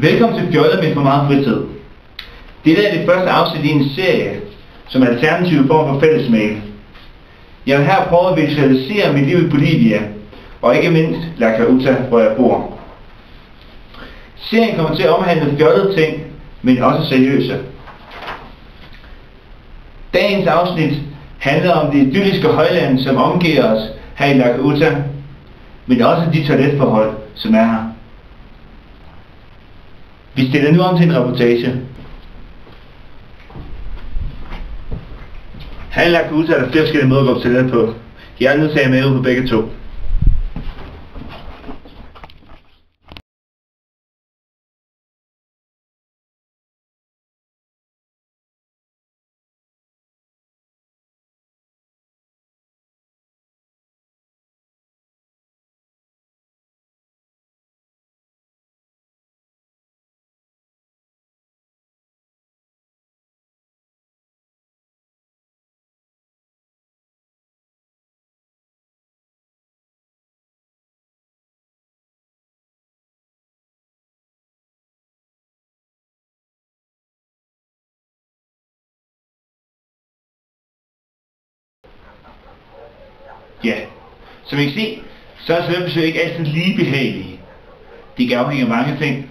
Velkommen til Fjollet med for meget fritid. Dette er det første afsnit i en serie, som er alternativ form for fællesmail. Jeg vil her prøve at visualisere mit liv i Bolivia, og ikke mindst La Cauta, hvor jeg bor. Serien kommer til at omhandle fjollede ting, men også seriøse. Dagens afsnit handler om det idylliske højland, som omgiver os her i La Cauta, men også de toiletforhold, som er her. Vi stiller nu om til en reportage. Her i La Cauta er der flere forskellige måder at gå på toilet på. Jeg er nødt til at have med ud på begge to. Ja, som I kan se, så er svømmebesøg ikke altid lige behagelige. De kan afhænge af mange ting.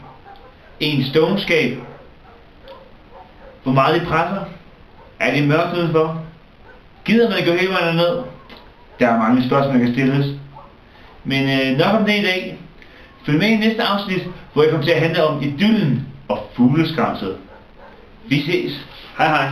Ens dovenskab. Hvor meget de presser. Er det mørkt udenfor? Gider man gå hele vejen ned? Der er mange spørgsmål, der kan stilles. Men nok om det i dag. Følg med i næste afsnit, hvor jeg kommer til at handle om idyllen og fugleskramset. Vi ses. Hej hej.